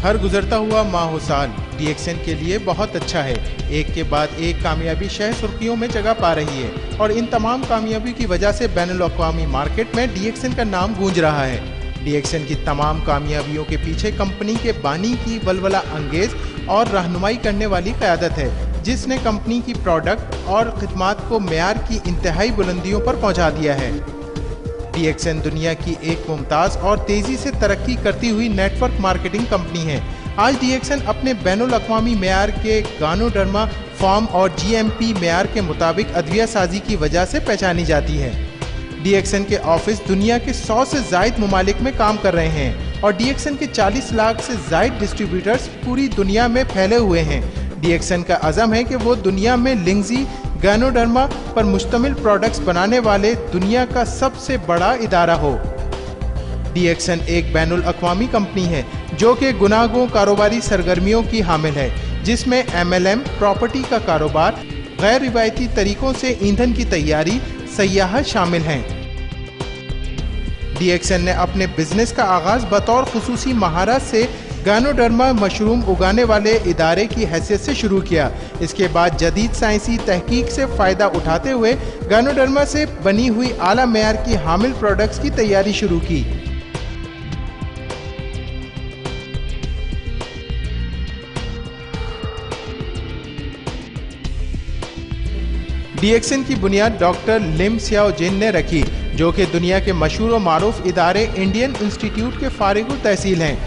हर गुजरता हुआ माह साल DXN के लिए बहुत अच्छा है। एक के बाद एक कामयाबी शह सुर्खियों में जगह पा रही है और इन तमाम कामयाबी की वजह से बैनुल-अक़वामी मार्केट में DXN का नाम गूंज रहा है। DXN की तमाम कामयाबियों के पीछे कंपनी के बानी की वलवला अंगेज और रहनुमाई करने वाली क़यादत है, जिसने कंपनी की प्रोडक्ट और खिदमात को मेयार की इंतहाई बुलंदियों पर पहुंचा दिया है। DXN दुनिया की एक मुमताज़ और तेज़ी से तरक्की करती हुई नेटवर्क मार्केटिंग कंपनी है। आज DXN अपने बैनुल-अक़वामी मेयार के गानोडर्मा फॉर्म और GMP मेयार के मुताबिक अदविया साजी की वजह से पहचानी जाती है। DXN के ऑफिस दुनिया के 100 से ज़ायद ममालिक में काम कर रहे हैं और DXN के 40 लाख से ज़ायद डिस्ट्रीब्यूटर्स पूरी दुनिया में फैले हुए हैं। DXN का अज़म है कि वो दुनिया में लिंगजी गानोडर्मा पर मुश्तमिल प्रोडक्ट्स बनाने वाले दुनिया का सबसे बड़ा इदारा हो। DXN एक बैनुल-अक़वामी कंपनी है जो कि गुनागों कारोबारी सरगर्मियों की हामिल है, जिसमें MLM, प्रॉपर्टी का कारोबार, गैर रिवायती तरीकों से ईंधन की तैयारी, सयाहत शामिल हैं। DXN ने अपने बिजनेस का आगाज बतौर खुसूसी महारत से गानोडर्मा मशरूम उगाने वाले इदारे की हैसियत से शुरू किया। इसके बाद जदीद साइंसी तहकीक से फ़ायदा उठाते हुए गानोडर्मा से बनी हुई आला मेयार की हामिल प्रोडक्ट्स की तैयारी शुरू की। DXN की बुनियाद डॉक्टर लिम सियाओ जिन ने रखी, जो कि दुनिया के मशहूर और मारूफ इदारे इंडियन इंस्टीट्यूट के फारिगुल तहसील हैं।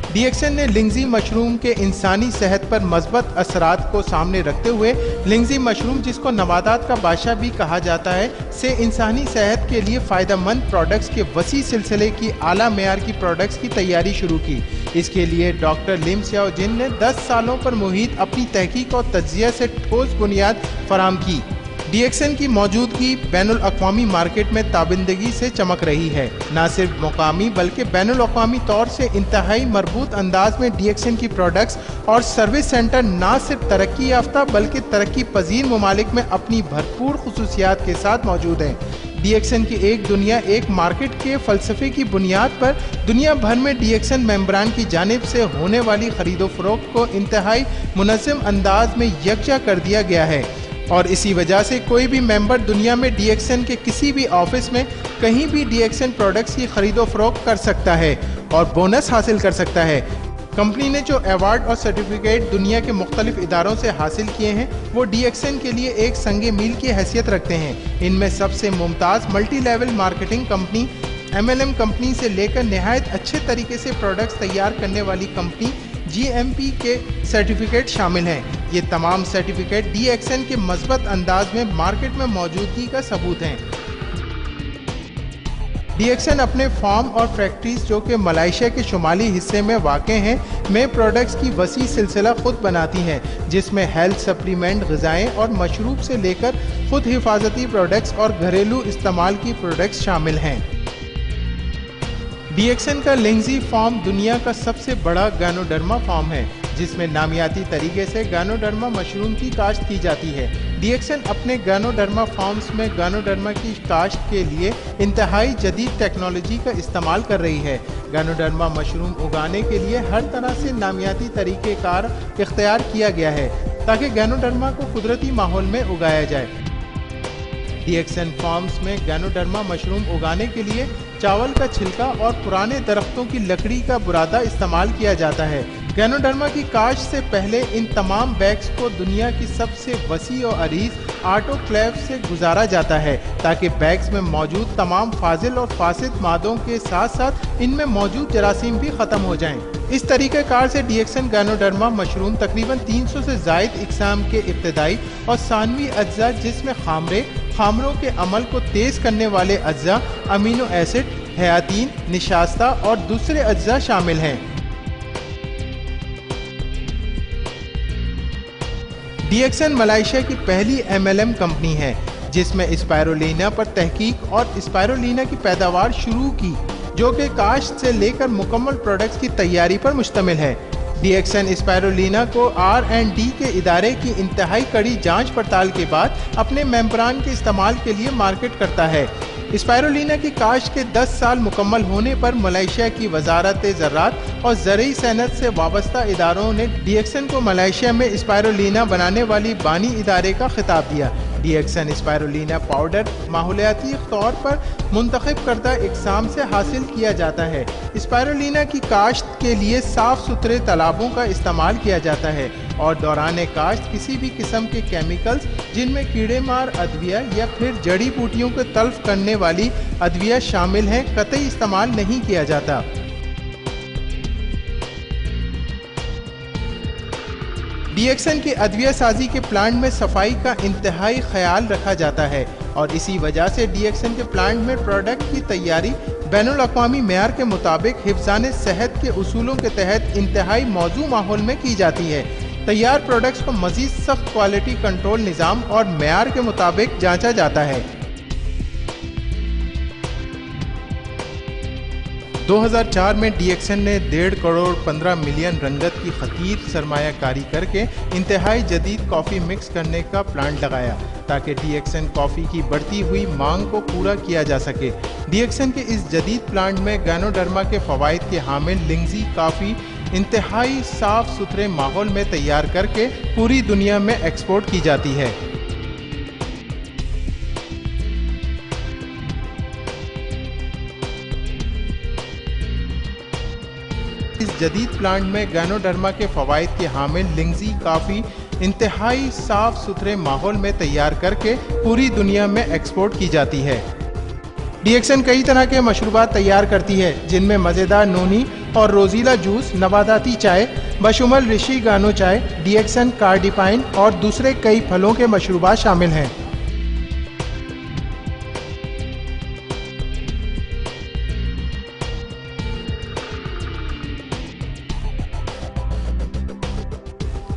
DXN ने लिंगजी मशरूम के इंसानी सेहत पर मस्बत असरात को सामने रखते हुए लिंगजी मशरूम, जिसको नबातात का बादशाह भी कहा जाता है, से इंसानी सेहत के लिए फ़ायदेमंद प्रोडक्ट्स के वसी सिलसिले की आला मेयार की प्रोडक्ट्स की तैयारी शुरू की। इसके लिए डॉक्टर लिम सियाओ जिन ने 10 सालों पर मुहित अपनी तहकीक और तज्ज़िया से ठोस बुनियाद फराहम की। DXN की मौजूदगी बैनुल-अक़वामी मार्केट में ताबिंदगी से चमक रही है। न सिर्फ मुकामी बल्कि बैनुल-अक़वामी तौर से इंतहाई मरबूत अंदाज में DXN की प्रोडक्ट्स और सर्विस सेंटर न सिर्फ तरक्की याफ्ता बल्कि तरक्की पजीर ममालिक में अपनी भरपूर खुसूसियात के साथ मौजूद हैं। DXN की एक दुनिया एक मार्केट के फ़लसफ़े की बुनियाद पर दुनिया भर में DXN मेंबरान की जानिब से होने वाली ख़रीदो फ़रोख्त को इंतहाई मुनज़्ज़म अंदाज में यकजा कर दिया गया है और इसी वजह से कोई भी मेंबर दुनिया में DXN के किसी भी ऑफिस में कहीं भी DXN प्रोडक्ट्स की खरीदो फरोख्त कर सकता है और बोनस हासिल कर सकता है। कंपनी ने जो अवार्ड और सर्टिफिकेट दुनिया के मुख्तलिफ इदारों से हासिल किए हैं, वो DXN के लिए एक संगे मील की हैसियत रखते हैं। इनमें सबसे Mumtaz multi level marketing company, MLM company से लेकर नहायत अच्छे तरीके से प्रोडक्ट्स तैयार करने वाली कंपनी GMP के सर्टिफिकेट शामिल हैं। ये तमाम सर्टिफिकेट DXN के मज़बूत अंदाज में मार्केट में मौजूदगी का सबूत हैं। DXN अपने फार्म और फैक्ट्रीज, जो कि मलेशिया के शुमाली हिस्से में वाक़ हैं, में प्रोडक्ट्स की वसी सिलसिला खुद बनाती हैं, जिसमें हेल्थ सप्लीमेंट, ग़िज़ाएँ और मशरूब से लेकर खुद हिफाजती प्रोडक्ट्स और घरेलू इस्तेमाल की प्रोडक्ट्स शामिल हैं। DXN का लिंगजी फार्म दुनिया का सबसे बड़ा गानोडर्मा फार्म है, जिसमें नामियाती तरीके से गानोडर्मा मशरूम की काश्त की जाती है। DXN अपने गानोडर्मा फार्म्स में गानोडर्मा की काश्त के लिए इंतहाई जदीद टेक्नोलॉजी का इस्तेमाल कर रही है। गानोडर्मा मशरूम उगाने के लिए हर तरह से नामियाती तरीक़ेकार इख्तियार किया गया है ताकि गानोडर्मा को कुदरती माहौल में उगाया जाए। DXN फार्म्स में गानोडर्मा मशरूम उगाने के लिए चावल का छिलका और पुराने दरख्तों की लकड़ी का बुरादा इस्तेमाल किया जाता है। गानोडर्मा की काश्त से पहले इन तमाम बैग्स को दुनिया की सबसे वसी और अरीज ऑटोक्लेव से गुजारा जाता है ताकि बैग्स में मौजूद तमाम फाजिल और फासिद मादों के साथ साथ इनमें मौजूद जरासीम भी ख़त्म हो जाएं। इस तरीक़ेकार से DXN गानोडर्मा मशरूम तकरीबन 300 से ज़ायद इक़साम के इब्तदाई और सानवी अज्जा, जिसमें खामरों के अमल को तेज़ करने वाले अज्जा, अमीनो एसिड, हयातीन, निशास्ता और दूसरे अज्जा शामिल हैं। DXN मलेशिया की पहली MLM कंपनी है जिसमें स्पायरुलिना पर तहकीक और स्पायरुलिना की पैदावार शुरू की, जो कि काश्त से लेकर मुकम्मल प्रोडक्ट्स की तैयारी पर मुश्तमिल है। DXN स्पायरुलिना को R&D के इदारे की इंतहाई कड़ी जांच पड़ताल के बाद अपने मेंबरान के इस्तेमाल के लिए मार्केट करता है। اسپائرولینا کی کاشت کے 10 سال مکمل ہونے پر ملائیشیا کی وزارت زراعت اور زرعی صنعت سے وابستہ اداروں نے ڈی ایکسن کو ملائیشیا میں اسپائرولینا بنانے والی بانی ادارے کا خطاب دیا۔ ڈی ایکسن اسپائرولینا پاؤڈر ماحولیاتی طور پر منتخب کردہ اقسام سے حاصل کیا جاتا ہے۔ اسپائرولینا کی کاشت کے لیے صاف ستھرے تالابوں کا استعمال کیا جاتا ہے اور دوران کاشت کسی بھی قسم کے کیمیکلز جن میں کیڑے مار ادویہ یا پھر جڑی بوٹیوں کو تلف کرنے والی ادویہ شامل ہیں قطعی استعمال نہیں کیا جاتا۔ ڈی ایکسن کی ادویہ سازی کے پلانٹ میں صفائی کا انتہائی خیال رکھا جاتا ہے اور اسی وجہ سے ڈی ایکسن کے پلانٹ میں پروڈکٹ کی تیاری بین الاقوامی معیار کے مطابق حفظان صحت کے اصولوں کے تحت انتہائی موزوں ماحول میں کی جاتی ہے۔ تیار پروڈکٹس کو مزید سخت کوالٹی کنٹرول نظام اور معیار کے مطابق جانچا جاتا ہے۔ 2004 میں ڈی ایکسن نے 1.5 کروڑ 15 ملین رنگت کی خطیر سرمایہ کاری کر کے انتہائی جدید کافی مکس کرنے کا پلانٹ لگایا تاکہ ڈی ایکسن کافی کی بڑھتی ہوئی مانگ کو پورا کیا جا سکے۔ ڈی ایکسن کے اس جدید پلانٹ میں گینوڈرما کے فوائد کے حامل لنگزی کافی انتہائی صاف ستھرے ماحول میں تیار کر کے پوری دنیا میں ایکسپورٹ کی جاتی ہے۔ اس جدید پلانٹ میں گینوڈرما کے فوائد کے حامل لنگزی کافی انتہائی صاف ستھرے ماحول میں تیار کر کے پوری دنیا میں ایکسپورٹ کی جاتی ہے۔ ڈی ایکسن کئی طرح کے مشروبات تیار کرتی ہے جن میں مزیدار نونی اور روزیلا جوس، نباتاتی چائے بشمول رشی گانو چائے، ڈی ایکسن کارڈیپائن اور دوسرے کئی پھلوں کے مشروبات شامل ہیں۔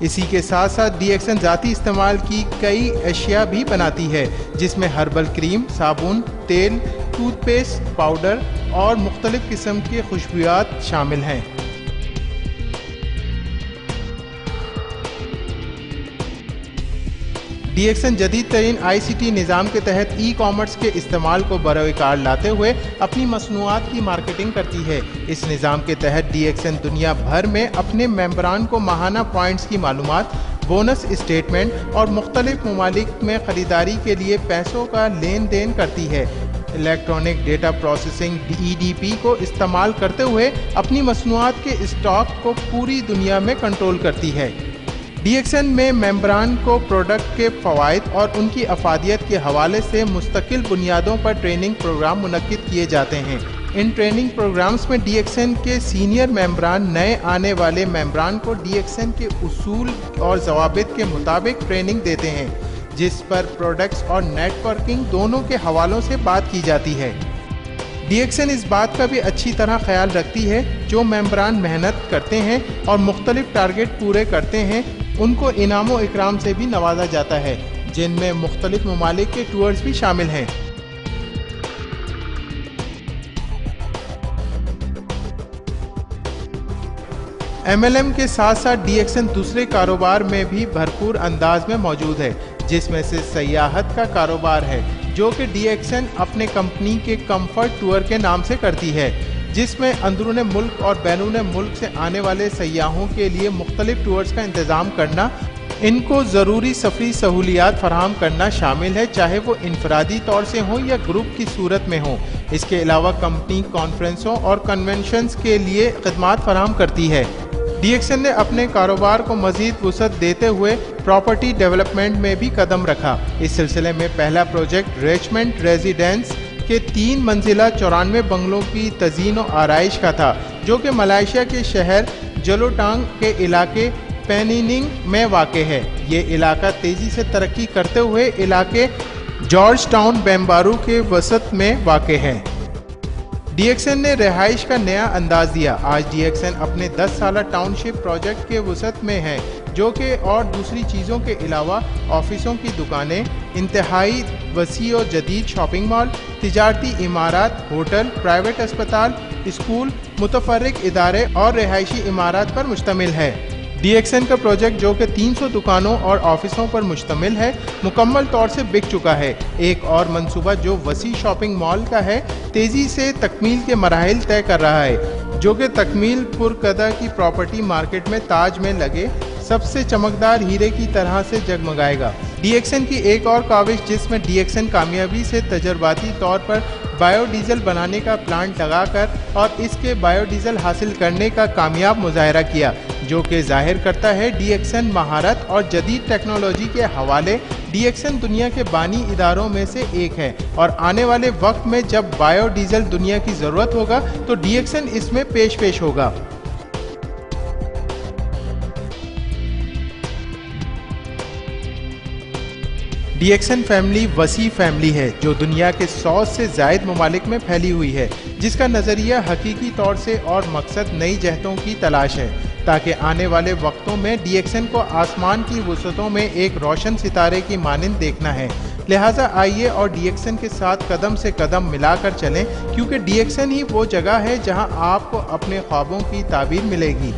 اسی کے ساتھ ساتھ ڈی ایکسن ذاتی استعمال کی کئی اشیاء بھی بناتی ہے جس میں ہربل کریم، صابن، تیل، ٹوتھ پیسٹ، پاؤڈر اور مختلف قسم کے خوشبویات شامل ہیں۔ ڈی ایکسن جدید ترین آئی سی ٹی نظام کے تحت ای کامرس کے استعمال کو بروئے کار لاتے ہوئے اپنی مصنوعات کی مارکیٹنگ کرتی ہے۔ اس نظام کے تحت ڈی ایکسن دنیا بھر میں اپنے ممبران کو ماہانہ پوائنٹس کی معلومات، بونس اسٹیٹمنٹ اور مختلف ممالک میں خریداری کے لیے پیسوں کا لین دین کرتی ہے۔ Electronic data processing E D P کو استعمال کرتے ہوئے اپنی مصنوعات کے اسٹاک کو پوری دنیا میں کنٹرول کرتی ہے۔ ڈی ایکسن میں ممبران کو پروڈکٹ کے فوائد اور ان کی افادیت کے حوالے سے مستقل بنیادوں پر ٹریننگ پروگرام منعقد کیے جاتے ہیں۔ ان ٹریننگ پروگرامز میں ڈی ایکسن کے سینئر ممبران نئے آنے والے ممبران کو ڈی ایکسن کے اصول اور ضوابط کے مطابق ٹریننگ دیتے ہیں جس پر پروڈکٹس اور نیٹ ورکنگ دونوں کے حوالوں سے بات کی جاتی ہے۔ ڈی ایکسن اس بات کا بھی اچھی طرح خیال رکھتی ہے جو ممبران محنت کرتے ہیں اور مختلف ٹارگٹ پورے کرتے ہیں ان کو انعام و اکرام سے بھی نوازا جاتا ہے جن میں مختلف ممالک کے ٹورز بھی شامل ہیں۔ ایم ایل ایم کے ساتھ ساتھ ڈی ایکسن دوسرے کاروبار میں بھی بھرپور انداز میں موجود ہے جس میں سے سیاحت کا کاروبار ہے جو کہ ڈی ایکسن اپنے کمپنی کے کمفرٹ ٹور کے نام سے کرتی ہے جس میں اندرون ملک اور بیرون ملک سے آنے والے سیاحوں کے لیے مختلف ٹورز کا انتظام کرنا، ان کو ضروری سفری سہولیات فراہم کرنا شامل ہے چاہے وہ انفرادی طور سے ہوں یا گروپ کی صورت میں ہوں۔ اس کے علاوہ کمپنی کانفرنسوں اور کنونشنز کے لیے خدمات فراہم کرتی ہے۔ ڈی ایکسن نے اپنے کاروبار کو مزید وسعت دیتے ہوئے پراپرٹی ڈیولپمنٹ میں بھی قدم رکھا۔ اس سلسلے میں پہلا پروجیکٹ ریچمنڈ ریزیڈنس کے 3 منزلہ 94 بنگلوں کی تزئین و آرائش کا تھا جو کہ ملائیشیا کے شہر جلوٹانگ کے علاقے پینیننگ میں واقع ہے۔ یہ علاقہ تیزی سے ترقی کرتے ہوئے علاقے جارج ٹاؤن بیمبارو کے وسط میں واقع ہے۔ ڈی ایکسن نے رہائش کا نیا انداز دیا۔ آج ڈی ایکسن اپنے 10 سالہ ٹاؤن شپ پروجیکٹ کے وسعت میں ہے جو کہ اور دوسری چیزوں کے علاوہ آفسوں کی دکانیں، انتہائی وسیع و جدید شاپنگ مال، تجارتی عمارات، ہوٹل، پرائیویٹ اسپتال، اسکول، متفرق ادارے اور رہائشی عمارات پر مشتمل ہے۔ DXN का प्रोजेक्ट जो कि 300 दुकानों और ऑफिसों पर मुश्तमिल है, मुकम्मल तौर से बिक चुका है। एक और मंसूबा जो वसी शॉपिंग मॉल का है, तेजी से तकमील के मराहिल तय कर रहा है, जो कि तकमील पुरकदा की प्रॉपर्टी मार्केट में ताज में लगे सबसे चमकदार हीरे की तरह से जगमगाएगा। DXN की एक और काविश जिसमें DXN कामयाबी से तजर्बाती तौर पर बायोडीजल बनाने का प्लांट लगाकर और इसके बायोडीजल हासिल करने का कामयाब मुजाहरा किया, जो कि जाहिर करता है DXN महारत और जदीद टेक्नोलॉजी के हवाले DXN दुनिया के बानी इदारों में से एक है और आने वाले वक्त में जब बायोडीजल दुनिया की ज़रूरत होगा तो DXN इसमें पेश होगा। DXN फैमिली वसी फैमिली है जो दुनिया के 100 से ज़ायद ममालिक में फैली हुई है, जिसका नज़रिया हकीकी तौर से और मकसद नई जहतों की तलाश है ताकि आने वाले वक्तों में DXN को आसमान की वसअतों में एक रोशन सितारे की मानिंद देखना है। लिहाजा आइए और DXN के साथ कदम से कदम मिलाकर चलें, क्योंकि DXN ही वो जगह है जहां आपको अपने ख्वाबों की ताबीर मिलेगी।